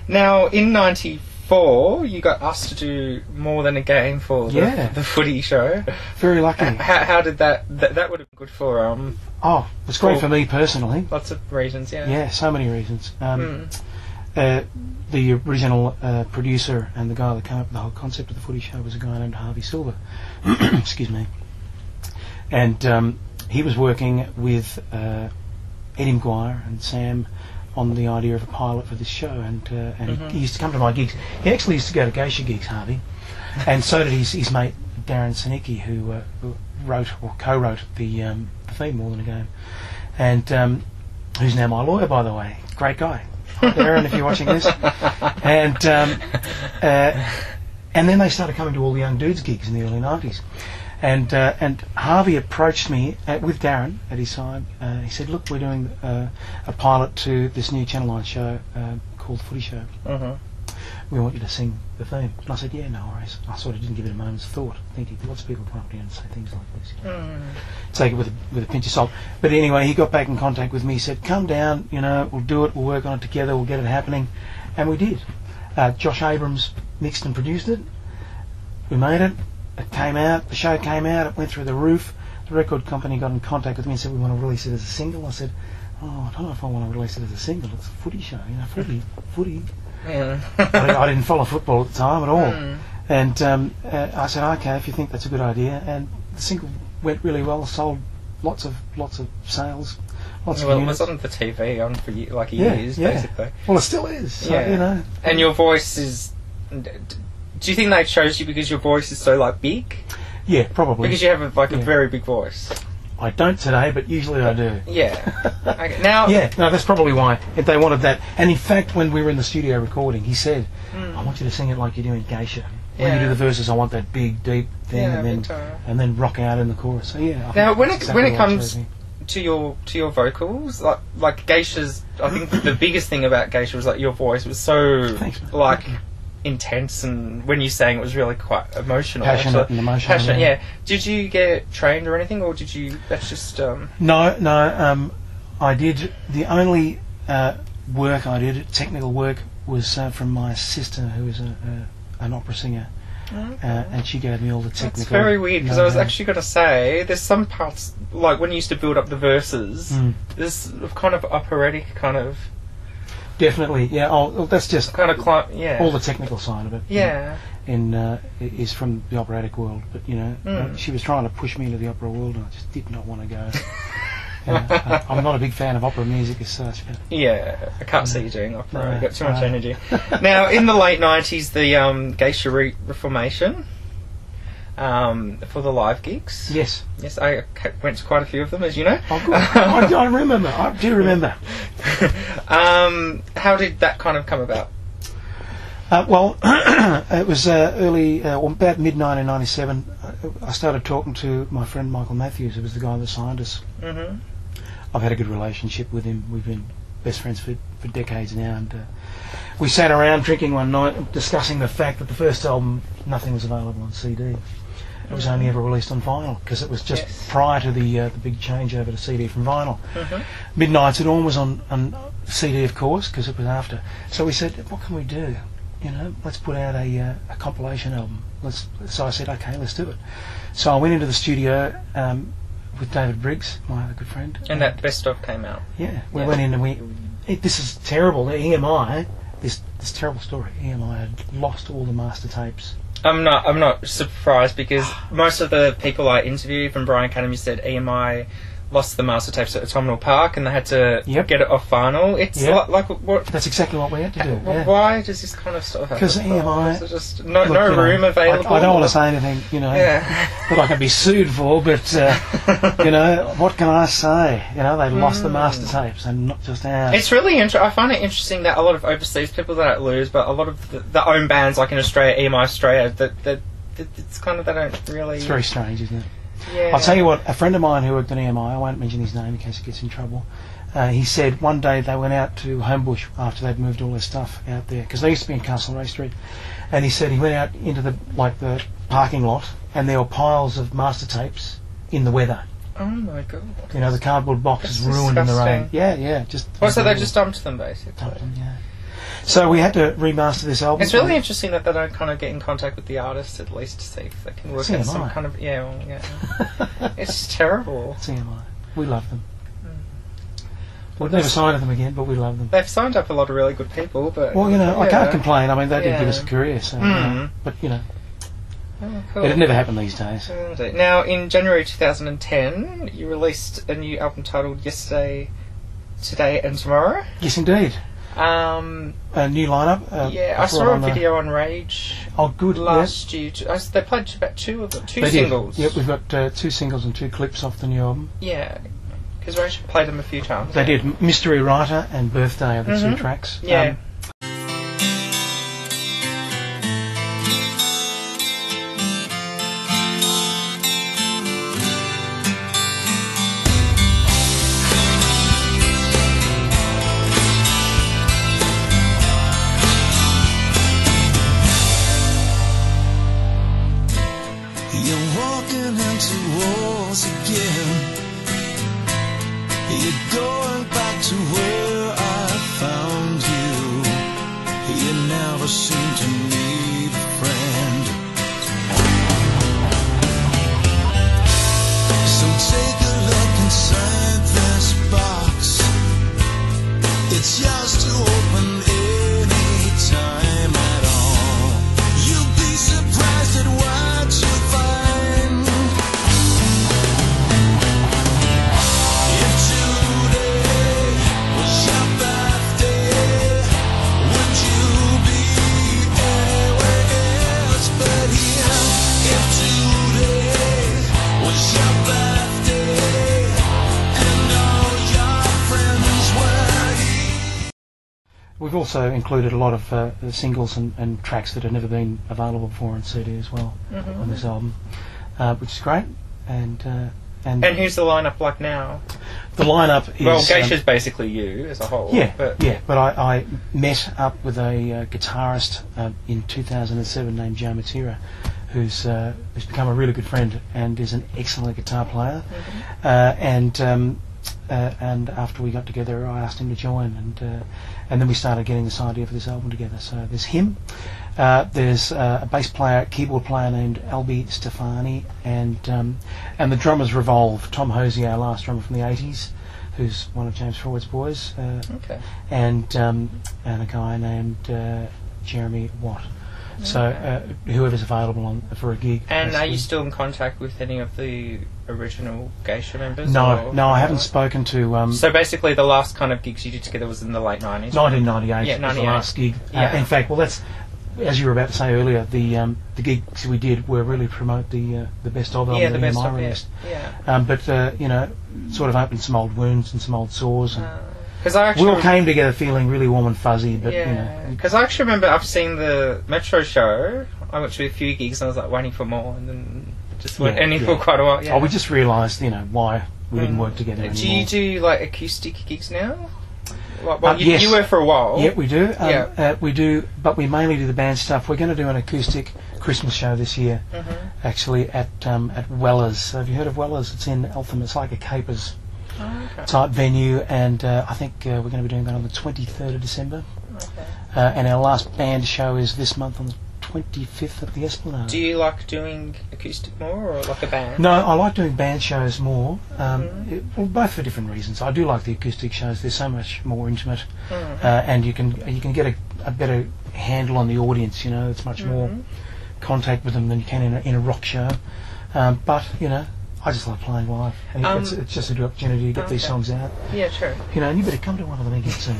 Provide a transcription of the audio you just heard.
Now, in '94, you got asked to do More Than a Game for the footy show. Very lucky. How did that would have been good for... it was great for me personally. Lots of reasons, yeah. Yeah, so many reasons. The original producer and the guy that came up with the whole concept of the footy show was a guy named Harvey Silver. Excuse me. And he was working with Eddie McGuire and Sam on the idea of a pilot for this show, and he used to come to my gigs. He actually used to go to geisha gigs, Harvey, and so did his mate Darren Sinicki, who wrote or co-wrote the theme More Than a Game, and who's now my lawyer, by the way. Great guy. Hi, Darren, if you're watching this. And then they started coming to all the Young Dudes gigs in the early 90s. And Harvey approached me with Darren at his side. He said, "Look, we're doing a pilot to this new Channel 9 show called Footy Show. We want you to sing the theme." And I said, "Yeah, no worries." I sort of didn't give it a moment's thought, thinking lots of people come up here and say things like this. Take it with a pinch of salt. But anyway, he got back in contact with me. He said, "Come down, we'll do it, we'll work on it together, we'll get it happening." And we did. Josh Abrams mixed and produced it. We made it. It came out, the show came out, it went through the roof. The record company got in contact with me and said, "We want to release it as a single." I said, "Oh, I don't know if I want to release it as a single. It's a footy show, footy. Yeah. I didn't follow football at the time at all. And I said, "Okay, if you think that's a good idea." And the single went really well, sold lots of sales, lots of units. It was on the TV for years, basically. Well, it still is. So, And your voice is... Do you think they chose you because your voice is so big? Yeah, probably. Because you have a very big voice. I don't today, but usually I do. Yeah. Okay, now. Yeah. No, that's probably why they wanted that. And in fact, when we were in the studio recording, he said, "I want you to sing it like you're doing geisha. When you do the verses, I want that big, deep thing, and then rock out in the chorus." So yeah. Now, when it comes to your vocals, like geishas, I think the biggest thing about geisha was your voice was so intense, and when you sang it was really quite emotional, passionate and emotional. Yeah. Did you get trained or anything, or did you? That's just. No. I did. The only work I did, technical work, was from my sister, who was an opera singer, and she gave me all the technical. That's very weird, because I was actually going to say there's some parts when you used to build up the verses. There's kind of operatic kind of. Definitely, yeah. Oh, that's just kind of all the technical side of it. Yeah, is from the operatic world. But she was trying to push me into the opera world, and I just did not want to go. I'm not a big fan of opera music as such. But yeah, I can't see you doing opera. You've got too much energy. Now, in the late '90s, the geisha reformation. For the live gigs. Yes, I went to quite a few of them, as you know. Oh, good. I remember. I do remember. How did that kind of come about? Well, it was early, about mid-1997. I started talking to my friend Michael Matthews, who was the guy that signed us. I've had a good relationship with him. We've been best friends for decades now, and we sat around drinking one night discussing the fact that the first album, nothing was available on CD. It was only ever released on vinyl, because it was just prior to the big change over to CD from vinyl. Midnights at Dawn was on CD, of course, because it was after. So we said, what can we do? Let's put out a compilation album. So I said, okay, let's do it. So I went into the studio with David Briggs, my other good friend. And that best of came out. Yeah, we went in and this is terrible. EMI, this terrible story. EMI had lost all the master tapes. I'm not surprised, because most of the people I interviewed from Brian Academy said EMI lost the master tapes at Autumnal Park, and they had to get it off vinyl. It's like what? That's exactly what we had to do. Why does this kind of stuff happen? Because EMI, there's just no room available. I don't want to say anything, that I can be sued for, but what can I say? They lost the master tapes, and not just ours. It's really interesting. I find it interesting that a lot of overseas people they don't lose, but a lot of the own bands, like in Australia, EMI Australia, that it's kind of they don't really. It's very strange, isn't it? Yeah. I'll tell you what, a friend of mine who worked at EMI, I won't mention his name in case he gets in trouble, he said one day they went out to Homebush after they'd moved all their stuff out there, because they used to be in Castlereagh Street, and he said he went out into the parking lot, and there were piles of master tapes in the weather. Oh my god. The cardboard boxes ruined in the rain. Yeah, just... so they just dumped them, basically? Dumped them, yeah. So we had to remaster this album. It's really interesting that they don't kind of get in contact with the artists at least to see if they can work out some kind of It's terrible. CMI. We love them. We've never signed them again, but we love them. They've signed up a lot of really good people, but well, I can't complain. I mean, they did give us a career, so but cool. it'd never happen these days. Now, in January 2010, you released a new album titled Yesterday, Today and Tomorrow. Yes, indeed. A new lineup. I saw a video on Rage. Oh, good. Last year, they played about two singles. Yep, we've got 2 singles and 2 clips off the new album. Yeah, because Rage played them a few times. They did. Mystery Writer and Birthday are the 2 tracks. Yeah. You're walking into walls again. You're going back to where I found you. You never seem to need a friend. So take a look inside this box. It's yours to open any time at all. You'll be surprised at what you find. We've also included a lot of singles and tracks that have never been available before on CD as well on this album, which is great. And who's the lineup like now? The lineup is Geisha's basically you as a whole. But I met up with a guitarist in 2007 named Joe Matera, who's become a really good friend and is an excellent guitar player. And after we got together, I asked him to join, and then we started getting this idea for this album together. So there's him, there's a bass player, keyboard player named Albie Stefani, and the drummers revolve. Tom Hosey, our last drummer from the '80s, who's one of James Freud's boys, and a guy named Jeremy Watt. So whoever's available for a gig. And are you still in contact with any of the original Geisha members? No, I haven't spoken to... so basically the last kind of gigs you did together was in the late 90s? 1998 was the last gig. In fact, well, that's, as you were about to say earlier, the gigs we did were really promote the best of album that EMI released. But, sort of opened some old wounds and some old sores. We all came together feeling really warm and fuzzy, but because I actually remember I've seen the Metro show. I went to a few gigs and I was like waiting for more, and then just went any for quite a while. Oh, we just realised, why we didn't work together anymore. Do you do like acoustic gigs now? Yes. You were for a while. Yeah, we do. We do, but we mainly do the band stuff. We're going to do an acoustic Christmas show this year, actually at Weller's. Have you heard of Weller's? It's in Eltham. It's like a Capers type venue, and I think we're going to be doing that on the 23rd of December. And our last band show is this month on the 25th at the Esplanade. Do you like doing acoustic more, or like a band? No, I like doing band shows more, both for different reasons. I do like the acoustic shows. They're so much more intimate, and you can get a better handle on the audience. It's much more contact with them than you can in a rock show. But I just like playing live. It's just a good opportunity to get these songs out. Yeah, sure. And you better come to one of them and get soon.